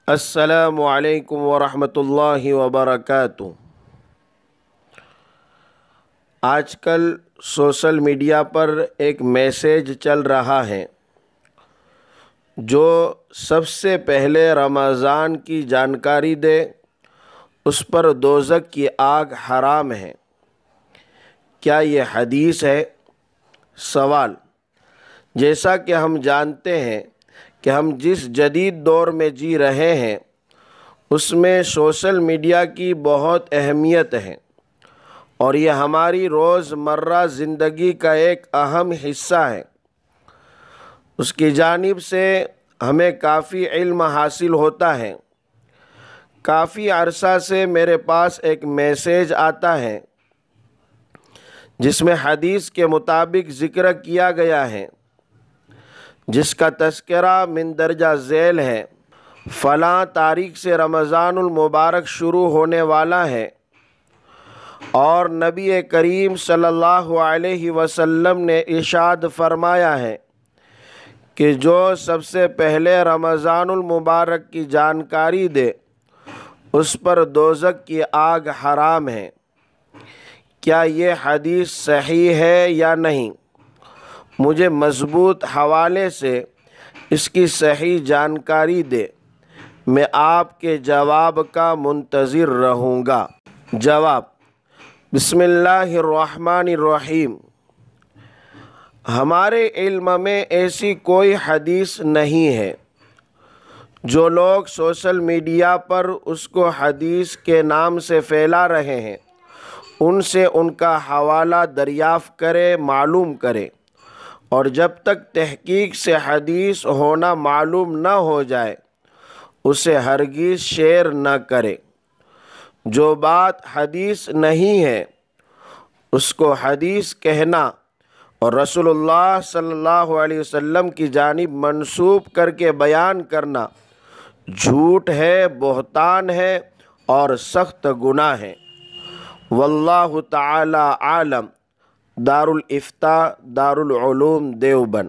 السلام علیکم ورحمۃ اللہ وبرکاتہ۔ آج کل سوشل میڈیا پر ایک میسیج چل رہا ہے جو سب سے پہلے رمضان کی جانکاری دے اس پر دوزخ کی آگ حرام ہے۔ کیا یہ حدیث ہے؟ سوال: جیسا کہ ہم جانتے ہیں کہ ہم جس جدید دور میں جی رہے ہیں اس میں سوشل میڈیا کی بہت اہمیت ہے اور یہ ہماری روزمرہ زندگی کا ایک اہم حصہ ہے۔ اس کی جانب سے ہمیں کافی علم حاصل ہوتا ہے۔ کافی عرصہ سے میرے پاس ایک میسیج آتا ہے جس میں حدیث کے مطابق ذکر کیا گیا ہے، جس کا تذکرہ مندرجہ ذیل ہے: فلاں تاریخ سے رمضان المبارک شروع ہونے والا ہے، اور نبی کریم صلی اللہ علیہ وسلم نے ارشاد فرمایا ہے کہ جو سب سے پہلے رمضان المبارک کی جانکاری دے اس پر دوزخ کی آگ حرام ہے۔ کیا یہ حدیث صحیح ہے یا نہیں؟ مجھے مضبوط حوالے سے اس کی صحیح جانکاری دے، میں آپ کے جواب کا منتظر رہوں گا۔ جواب: بسم اللہ الرحمن الرحیم۔ ہمارے علم میں ایسی کوئی حدیث نہیں ہے۔ جو لوگ سوشل میڈیا پر اس کو حدیث کے نام سے پھیلا رہے ہیں ان سے ان کا حوالہ دریافت کرے، معلوم کرے، اور جب تک تحقیق سے حدیث ہونا معلوم نہ ہو جائے اسے ہرگز شیئر نہ کرے۔ جو بات حدیث نہیں ہے اس کو حدیث کہنا اور رسول اللہ صلی اللہ علیہ وسلم کی جانب منسوب کر کے بیان کرنا جھوٹ ہے، بہتان ہے اور سخت گناہ ہے۔ واللہ تعالی عالم۔ دار الافتاء، دار العلوم دیوبند۔